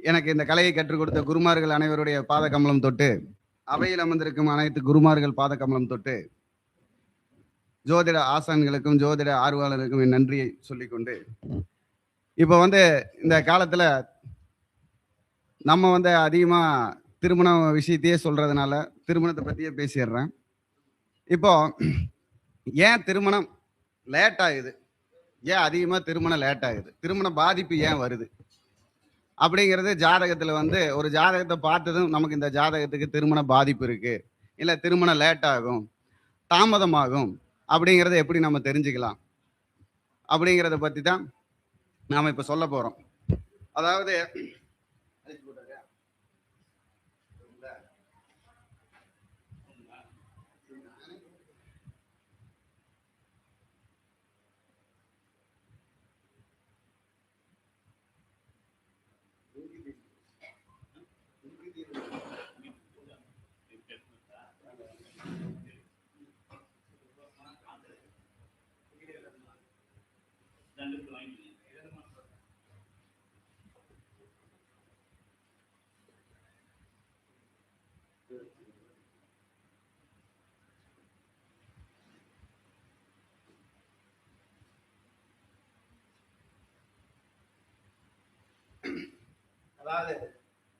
எனக்கு இந்த கலையை கற்றுக் கொடுத்த குருமார்கள் அனைவருடைய பாத கமலம் தொட்டு, அவையில் அமர்ந்திருக்கும் அனைத்து குருமார்கள் பாத கமலம் தொட்டு, ஜோதிட ஆசான்களுக்கும் ஜோதிட ஆர்வலருக்கும் என் நன்றியை சொல்லிக்கொண்டு, இப்போ இந்த காலத்துல நம்ம அதிகமா திருமணம் விஷயத்தையே சொல்றதுனால திருமணத்தை பத்தியே பேசிடுறேன். இப்போ ஏன் திருமணம் லேட் ஆகுது, ஏன் அதிகமா திருமணம் லேட் ஆகுது, திருமண பாதிப்பு ஏன் வருது அப்படிங்கிறது ஜாதகத்துல ஒரு ஜாதகத்தை பார்த்ததும் நமக்கு இந்த ஜாதகத்துக்கு திருமண பாதிப்பு இருக்கு, இல்ல திருமணம் லேட் ஆகும், தாமதமாகும் அப்படிங்கிறத எப்படி நம்ம தெரிஞ்சுக்கலாம் அப்படிங்கிறத பத்தி தான் நாம இப்ப சொல்ல போறோம். அதாவது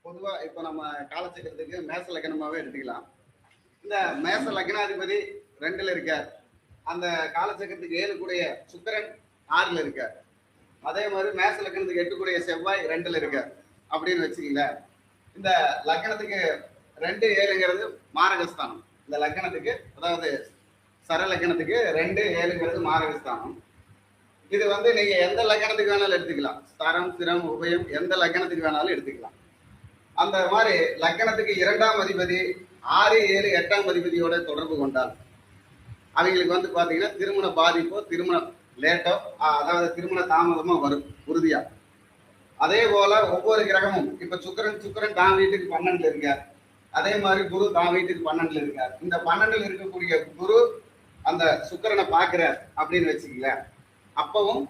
பொதுவா இப்ப நம்ம காலச்சக்கரத்துக்கு மேச லக்னமாவே எடுத்துக்கலாம். இந்த மேச லக்னாதிபதி 2ல இருக்கார், அந்த காலச்சக்கரத்துக்கு 7 கூடிய சுக்கிரன் 6ல இருக்கார், அதே மாதிரி மேச லக்னத்துக்கு 8 கூடிய செவ்வாய் 2ல இருக்கார் அப்படின்னு வச்சுக்கீங்கள. இந்த லக்னத்துக்கு 2 7ங்கிறது மாரகஸ்தானம். இந்த லக்னத்துக்கு அதாவது சர லக்னத்துக்கு 2 7ங்கிறது மாரகஸ்தானம். இது நீங்க எந்த லக்னத்துக்கு வேணாலும் எடுத்துக்கலாம், ஸ்தரம் சிரம் உபயம் எந்த லக்னத்துக்கு வேணாலும் எடுத்துக்கலாம். அந்த மாதிரி லக்னத்துக்கு 2ஆம் அதிபதி 6 7 8ஆம் அதிபதியோட தொடர்பு கொண்டால் அவங்களுக்கு பாத்தீங்கன்னா திருமண பாதிப்போ திருமணம் லேட்டோ அதாவது திருமண தாமதமோ வரும் உறுதியா. அதே போல ஒவ்வொரு கிரகமும் இப்ப சுக்கிரன் தான் வீட்டுக்கு 12ல இருக்கார், அதே மாதிரி குரு தான் வீட்டுக்கு 12ல இருக்கார். இந்த 12ல இருக்கக்கூடிய குரு அந்த சுக்கிரனை பாக்குறார் அப்படின்னு வச்சுக்கல, அப்பவும்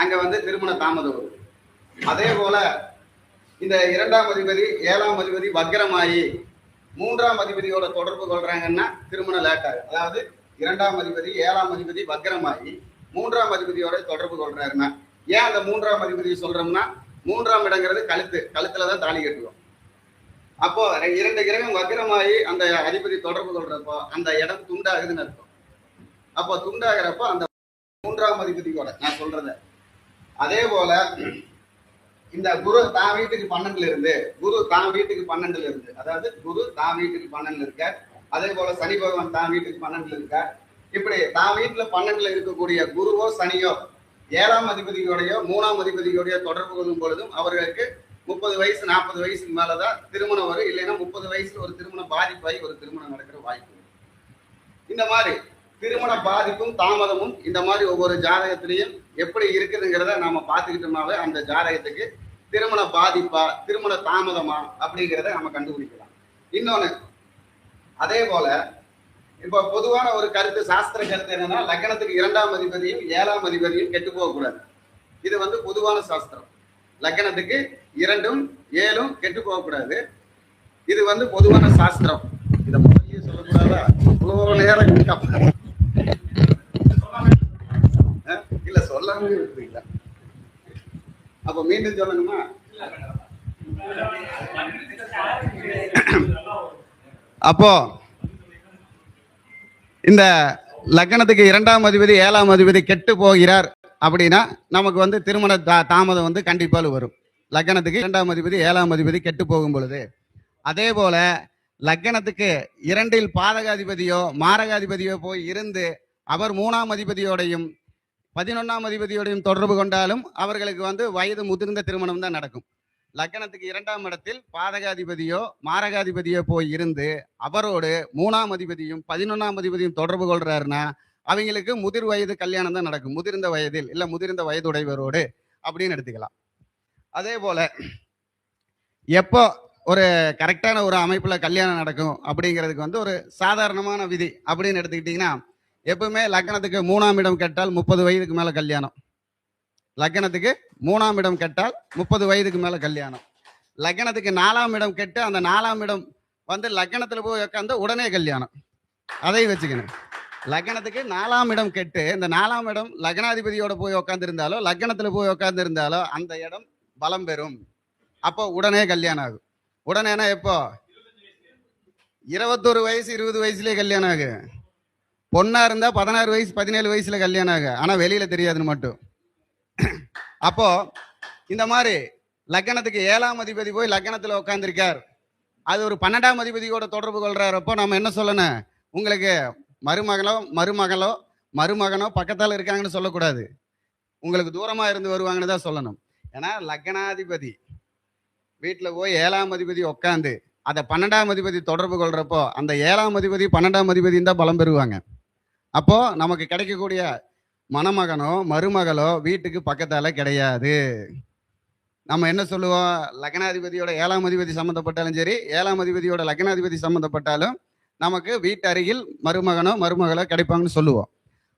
அங்க திருமண தாமதம் வரும். அதே போல இந்த 2ஆம் அதிபதி 7ஆம் அதிபதி வக்ரமாயி 3ஆம் அதிபதியோட தொடர்பு கொள்றாங்கன்னா திருமணம் லேட் ஆகும். அதாவது 2ஆம் அதிபதி 7ஆம் அதிபதி வக்ரமாயி 3ஆம் அதிபதியோட தொடர்பு கொள்றாருன்னா, ஏன் அந்த 3ஆம் அதிபதி சொல்றோம்னா 3ஆம் இடங்கிறது கழுத்துலதான் தாலி கட்டுவோம். அப்போ 2 கிரகம் வக்ரமாயி அந்த அதிபதி தொடர்பு கொள்றப்போ அந்த இடம் துண்டாகுதுன்னு அர்த்தம். அப்போ துண்டாகிறப்போ அந்த 3ஆம் அதிபதியோட நான் சொல்றத. அதே போல இந்த குரு தான் வீட்டுக்கு 12ல இருந்து அதாவது குரு தான் வீட்டுக்கு 12ல இருக்கார், அதே போல சனி பகவான் தான் வீட்டுக்கு 12ல இருக்கார். இப்படி தான் வீட்டுல 12ல இருக்கக்கூடிய குருவோ சனியோ 7ஆம் அதிபதியோடையோ 3ஆம் அதிபதியோடைய தொடர்பு கொள்ளும் பொழுதும் அவர்களுக்கு 30 வயசு 40 வயசுக்கு மேலதான் திருமணம் வரும். இல்லைன்னா 30 வயசுல ஒரு திருமணம் பாதிப்பாகி ஒரு திருமணம் நடக்கிற வாய்ப்பு. இந்த மாதிரி திருமண பாதிப்பும் தாமதமும் இந்த மாதிரி ஒவ்வொரு ஜாதகத்திலையும் எப்படி இருக்குதுங்கிறத நாம பார்த்துக்கிட்டோம்னாவே அந்த ஜாதகத்துக்கு திருமண பாதிப்பா திருமண தாமதமா அப்படிங்கிறத நம்ம கண்டுபிடிக்கலாம். இன்னொன்னு அதே போல இப்ப பொதுவான ஒரு கருத்து, சாஸ்திர கருத்து என்னன்னா லக்னத்துக்கு 2ஆம் அதிபதியும் 7ஆம் அதிபதியும் கெட்டு போக கூடாது. இது பொதுவான சாஸ்திரம். லக்னத்துக்கு 2ம் 7ம் கெட்டு போக கூடாது. இது பொதுவான சாஸ்திரம். இதை முதல்லயே சொல்லக்கூடாதா? இவ்வளோ நேரம் இல்ல சொல்லாம இருக்குங்களா? அப்ப மீண்டும் சொல்லணுமா? அப்போ இந்த லக்னத்துக்கு 2ஆம் அதிபதி 7ஆம் அதிபதி கெட்டு போகிறார் அப்படின்னா நமக்கு திருமண தாமதம் கண்டிப்பாக வரும். லக்னத்துக்கு 2ஆம் அதிபதி 7ஆம் அதிபதி கெட்டு போகும் பொழுது. அதே போல லக்னத்துக்கு 2ல் பாதகாதிபதியோ மாரகாதிபதியோ போய் இருந்து அவர் 3ஆம் அதிபதியோடையும் 11ஆம் அதிபதியோடையும் தொடர்பு கொண்டாலும் அவர்களுக்கு வயது முதிர்ந்த திருமணம் தான் நடக்கும். லக்னத்துக்கு 2ஆம் இடத்தில் பாதகாதிபதியோ மாரகாதிபதியோ போய் இருந்து அவரோடு 3ஆம் அதிபதியும் 11ஆம் அதிபதியும் தொடர்பு கொள்றாருன்னா அவங்களுக்கு முதிர் வயது கல்யாணம் தான் நடக்கும். முதிர்ந்த வயதில் இல்ல முதிர்ந்த வயதுடையவரோடு அப்படின்னு எடுத்துக்கலாம். அதே போல எப்போ ஒரு கரெக்டான ஒரு அமைப்புல கல்யாணம் நடக்கும் அப்படிங்கிறதுக்கு ஒரு சாதாரணமான விதி அப்படின்னு எடுத்துக்கிட்டீங்கன்னா, எப்பவுமே லக்னத்துக்கு 3ஆம் இடம் கேட்டால் 30 வயதுக்கு மேல கல்யாணம். லக்னத்துக்கு 3ஆம் இடம் கெட்டால் 30 வயதுக்கு மேல கல்யாணம். லக்னத்துக்கு 4ஆம் இடம் கெட்டு அந்த 4ஆம் இடம் வந்து லக்னத்துல போய் உட்காந்து உடனே கல்யாணம். அதையும் வச்சுக்கணும். லக்னத்துக்கு 4ஆம் இடம் கெட்டு இந்த 4ஆம் இடம் லக்னாதிபதியோட போய் உட்கார்ந்து இருந்தாலோ லக்னத்துல போய் உட்கார்ந்து இருந்தாலோ அந்த இடம் பலம் பெறும். அப்போ உடனே கல்யாணம் ஆகும். உடனேனா எப்போ? 21 வயசு 20 வயசுலயே கல்யாணம் ஆகு. பொண்ணா இருந்தா 16 வயசு 17 வயசுல கல்யாணம் ஆகு. ஆனா வெளியில தெரியாதுன்னு மட்டும். அப்போ இந்த மாதிரி லக்னத்துக்கு 7ஆம் அதிபதி போய் லக்னத்துல உட்கார்ந்துருக்கார். அது ஒரு 12ஆம் அதிபதியோட தொடர்பு கொள்றாரப்போ நம்ம என்ன சொல்லணும்? உங்களுக்கு மருமகனோ பக்கத்தால இருக்காங்கன்னு சொல்லக்கூடாது. உங்களுக்கு தூரமா இருந்து வருவாங்கன்னு தான் சொல்லணும். ஏன்னா லக்னாதிபதி வீட்டுல போய் 7ஆம் அதிபதி உட்காந்து அதை 12ஆம் அதிபதி தொடர்பு கொள்றப்போ அந்த 7ஆம் அதிபதி 12ஆம் அதிபதியும் தான் பலம் பெறுவாங்க. அப்போ நமக்கு கிடைக்கக்கூடிய மணமகனோ மருமகளோ வீட்டுக்கு பக்கத்தால கிடையாது. நம்ம என்ன சொல்லுவோம்? லக்னாதிபதியோட 7ஆம் அதிபதி சம்மந்தப்பட்டாலும் சரி, 7ஆம் அதிபதியோட லக்னாதிபதி சம்மந்தப்பட்டாலும் நமக்கு வீட்டு அருகில் மருமகனோ மருமகளோ கிடைப்பாங்கன்னு சொல்லுவோம்.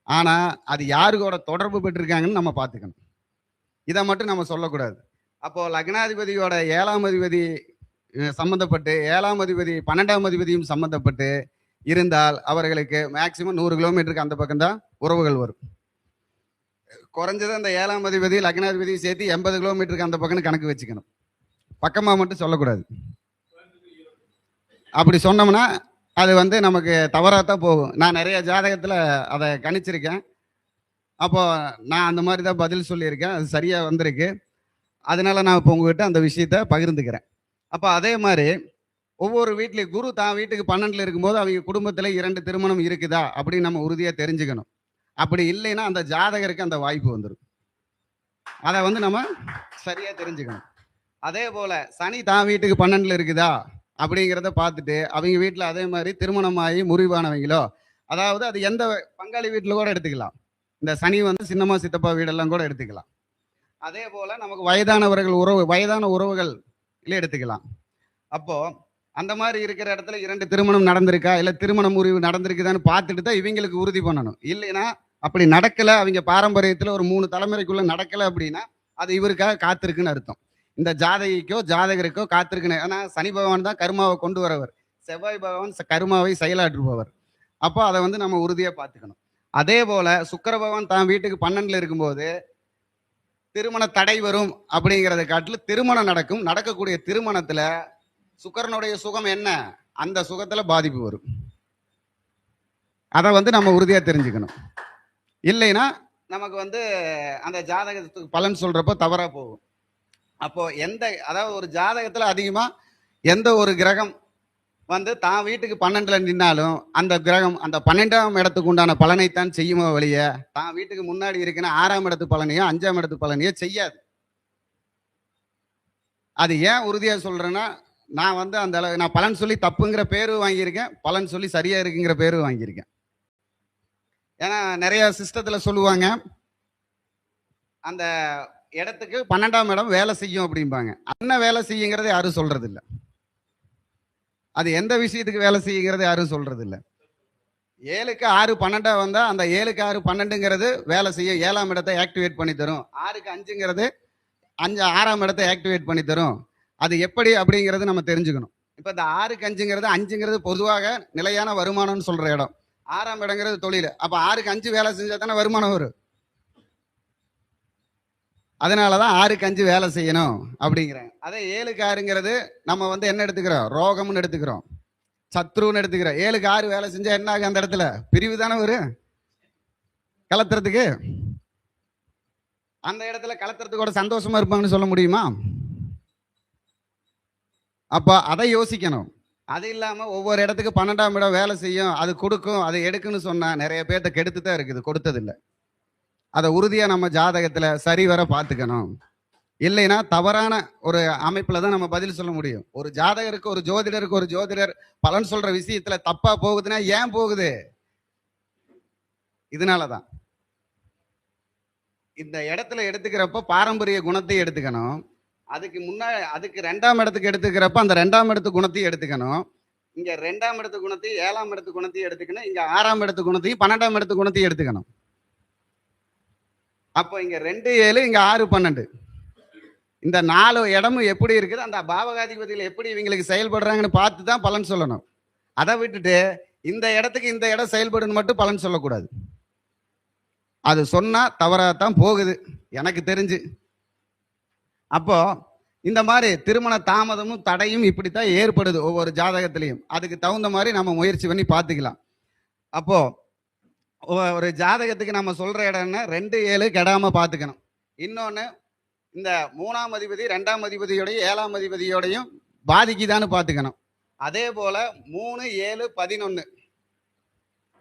ஆனா அது யாருக்கோட தொடர்பு பெற்றிருக்காங்கன்னு நம்ம பார்த்துக்கணும். இதை மட்டும் நம்ம சொல்லக்கூடாது. அப்போ லக்னாதிபதியோட 7ஆம் அதிபதி சம்மந்தப்பட்டு 7ஆம் அதிபதி 12ஆம் அதிபதியும் சம்மந்தப்பட்டு இருந்தால் அவர்களுக்கு மேக்சிமம் 100 கிலோமீட்டருக்கு அந்த பக்கம் தான் உறவுகள் வரும். குறைஞ்சது அந்த 7ஆம் அதிபதி லக்னாதிபதி சேர்த்து 80 கிலோமீட்டருக்கு அந்த பக்கம்னு கணக்கு வச்சுக்கணும். பக்கமாக மட்டும் சொல்லக்கூடாது. அப்படி சொன்னோம்னா அது வந்து நமக்கு தவறாக தான் போகும். நான் நிறைய ஜாதகத்தில் அதை கணிச்சிருக்கேன். அப்போ நான் அந்த மாதிரி தான் பதில் சொல்லியிருக்கேன். அது சரியாக வந்திருக்கு. அதனால நான் இப்போ உங்ககிட்ட அந்த விஷயத்த பகிர்ந்துக்கிறேன். அப்போ அதே மாதிரி ஒவ்வொரு வீட்லையும் குரு தான் வீட்டுக்கு 12ல் இருக்கும்போது அவங்க குடும்பத்தில் 2 திருமணம் இருக்குதா அப்படின்னு நம்ம உறுதியாக தெரிஞ்சுக்கணும். அப்படி இல்லைன்னா அந்த ஜாதகருக்கு அந்த வாய்ப்பு வந்துடும். அதை வந்து நம்ம சரியாக தெரிஞ்சுக்கணும். அதே போல் சனி தான் வீட்டுக்கு 12ல் இருக்குதா அப்படிங்கிறத பார்த்துட்டு அவங்க வீட்டில் அதே மாதிரி திருமணமாகி முறிவானவங்களோ, அதாவது அது எந்த பங்காளி வீட்டில் கூட எடுத்துக்கலாம். இந்த சனி வந்து சின்னம்மா சித்தப்பா வீடெல்லாம் கூட எடுத்துக்கலாம். அதே போல் நமக்கு வயதான உறவுகள் எடுத்துக்கலாம். அப்போ அந்த மாதிரி இருக்கிற இடத்துல 2 திருமணம் நடந்திருக்கா இல்லை திருமண முறிவு நடந்திருக்குதான்னு பார்த்துட்டு தான் இவங்களுக்கு உறுதி பண்ணணும். இல்லைன்னா அப்படி நடக்கலை, அவங்க பாரம்பரியத்தில் ஒரு 3 தலைமுறைக்குள்ள நடக்கலை அப்படின்னா அது இவருக்காக காத்திருக்குன்னு அர்த்தம். இந்த ஜாதகருக்கோ காத்திருக்குன்னு. ஏன்னா சனி பகவான் தான் கருமாவை கொண்டு வரவர், செவ்வாய் பகவான் கருமாவை செயலாற்றுபவர். அப்போ அதை வந்து நம்ம உறுதியாக பார்த்துக்கணும். அதே போல சுக்கிர பகவான் தான் வீட்டுக்கு 12ல் இருக்கும்போது திருமண தடை வரும் அப்படிங்கிறத காட்டில் திருமணம் நடக்கக்கூடிய திருமணத்துல சுக்கிரனுடைய சுகம் என்ன, அந்த சுகத்துல பாதிப்பு வரும். அதை வந்து நம்ம உறுதியா தெரிஞ்சுக்கணும். இல்லைன்னா நமக்கு வந்து அந்த ஜாதகத்துக்கு பலன் சொல்றப்போ தவறா போகும். அப்போ அதாவது ஒரு ஜாதகத்துல அதிகமா எந்த ஒரு கிரகம் வந்து தான் வீட்டுக்கு 12ல் நின்னாலும் அந்த கிரகம் அந்த 12ஆம் இடத்துக்கு உண்டான பலனைத்தான் செய்யுமோ வழிய தான் வீட்டுக்கு முன்னாடி இருக்குன்னா 6ஆம் இடத்து பலனையோ 5ஆம் இடத்து பலனையோ செய்யாது. அது ஏன் உறுதியா சொல்றேன்னா, நான் வந்து அந்த அளவு நான் பலன் சொல்லி தப்புங்கிற பேரு வாங்கியிருக்கேன், பலன் சொல்லி சரியா இருக்குங்கிற பேரு வாங்கியிருக்கேன். ஏன்னா நிறைய சிஸ்டத்துல சொல்லுவாங்க அந்த இடத்துக்கு 12ஆம் இடம் வேலை செய்யும் அப்படிம்பாங்க. என்ன வேலை செய்யுங்கிறத யாரும் சொல்றது இல்லை. அது எந்த விஷயத்துக்கு வேலை செய்யுங்கிறது யாரும் சொல்றது இல்லை. 7க்கு 6 12 வந்தா அந்த 7க்கு 6 12ங்கிறது வேலை செய்யும், 7ஆம் இடத்தை ஆக்டிவேட் பண்ணி தரும். 6க்கு 5ங்கிறது 6ஆம் இடத்தை ஆக்டிவேட் பண்ணி தரும். அது எப்படி அப்படிங்கிறது நம்ம தெரிஞ்சுக்கணும். இப்போ இந்த 6க்கு 5ங்கிறது பொதுவாக நிலையான வருமானம்னு சொல்ற இடம். 6ஆம் இடங்கிறது தொழில். அப்போ 6க்கு 5 வேலை செஞ்சா தானே வருமானம் வரும். அதனாலதான் 6க்கு 5 வேலை செய்யணும் அப்படிங்கிறாங்க. அதே 7க்கு 6ங்கிறது நம்ம வந்து என்ன எடுத்துக்கிறோம்? ரோகம்னு எடுத்துக்கிறோம், சத்ருன்னு எடுத்துக்கிறோம். 7க்கு 6 வேலை செஞ்சா என்ன ஆகும்? அந்த இடத்துல பிரிவு தானே வரும். கலத்துறதுக்கு அந்த இடத்துல கலத்துறதுக்கோட சந்தோஷமா இருப்பாங்கன்னு சொல்ல முடியுமா? அப்போ அதை யோசிக்கணும். அது இல்லாம ஒவ்வொரு இடத்துக்கு 12ஆம் இடம் வேலை செய்யும், அது கொடுக்கும், அதை எடுக்குன்னு சொன்னா நிறைய பேர்த்த கெடுத்து தான் இருக்குது, கொடுத்ததில்லை. அதை உறுதியா நம்ம ஜாதகத்துல சரிவர பார்த்துக்கணும். இல்லைன்னா தவறான ஒரு அமைப்புல தான் நம்ம பதில் சொல்ல முடியும். ஒரு ஜாதகருக்கு ஒரு ஜோதிடர் பலன் சொல்ற விஷயத்துல தப்பா போகுதுன்னா ஏன் போகுது? இதனாலதான். இந்த இடத்துல எடுத்துக்கிறப்ப பாரம்பரிய குணத்தை எடுத்துக்கணும். அதுக்கு 2ஆம் இடத்துக்கு எடுத்துக்கிறப்ப அந்த 2ஆம் இடத்து குணத்தையும் எடுத்துக்கணும். இங்க 2ஆம் இடத்து குணத்தையும் 7ஆம் இடத்து குணத்தையும் எடுத்துக்கணும். இங்க 6ஆம் இடத்து குணத்தையும் 12ஆம் இடத்து குணத்தையும் எடுத்துக்கணும். அப்போ இங்க 2 7 இங்க 6 12 இந்த 4 இடமும் எப்படி இருக்குது, அந்த பாவகாதிபதிகள் எப்படி இவங்களுக்கு செயல்படுறாங்கன்னு பார்த்து தான் பலன் சொல்லணும். அதை விட்டுட்டு இந்த இடத்துக்கு இந்த இடம் செயல்படுன்னு மட்டும் பலன் சொல்லக்கூடாது. அது சொன்னா தவறாதான் போகுது எனக்கு தெரிஞ்சு. அப்போ இந்த மாதிரி திருமண தாமதமும் தடையும் இப்படித்தான் ஏற்படுது ஒவ்வொரு ஜாதகத்திலையும். அதுக்கு தகுந்த மாதிரி நம்ம முயற்சி பண்ணி பார்த்துக்கலாம். அப்போ ஒரு ஜாதகத்துக்கு நம்ம சொல்ற இடம்னா 2, 7 கெடாம பார்த்துக்கணும். இன்னொன்று, இந்த 3ஆம் அதிபதி 2ஆம் அதிபதியோடையும் 7ஆம் அதிபதியோடையும் பாதிக்குதான்னு பார்த்துக்கணும். அதே போல 3, 7, 11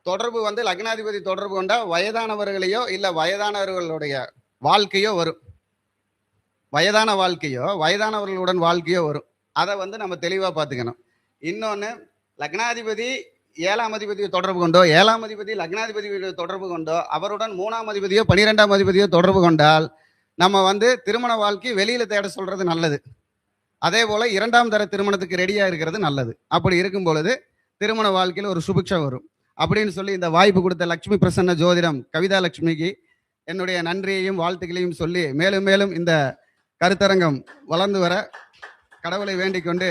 தொடர்பு வந்து லக்னாதிபதி தொடர்பு கொண்டா வயதானவர்களையோ இல்லை வயதானவர்களுடைய வாழ்க்கையோ வரும். வயதான வாழ்க்கையோ வயதானவர்களுடன் வாழ்க்கையோ வரும். அதை வந்து நம்ம தெளிவாக பார்த்துக்கணும். இன்னொன்று, லக்னாதிபதி 7ஆம் அதிபதியை தொடர்பு கொண்டோ 7ஆம் அதிபதி லக்னாதிபதியை தொடர்பு கொண்டோ அவருடன் 3ஆம் அதிபதியோ 12ஆம் அதிபதியோ தொடர்பு கொண்டால் நம்ம வந்து திருமண வாழ்க்கை வெளியில தேட சொல்றது நல்லது. அதே போல 2ஆம் தர திருமணத்துக்கு ரெடியா இருக்கிறது நல்லது. அப்படி இருக்கும் பொழுது திருமண வாழ்க்கையில் ஒரு சுபிக்ஷம் வரும் அப்படின்னு சொல்லி இந்த வாய்ப்பு கொடுத்த லட்சுமி பிரசன்ன ஜோதிடம் கவிதா லட்சுமிக்கு என்னுடைய நன்றியையும் வாழ்த்துக்களையும் சொல்லி மேலும் மேலும் இந்த கருத்தரங்கம் வளர்ந்து வர கடவுளை வேண்டிக் கொண்டு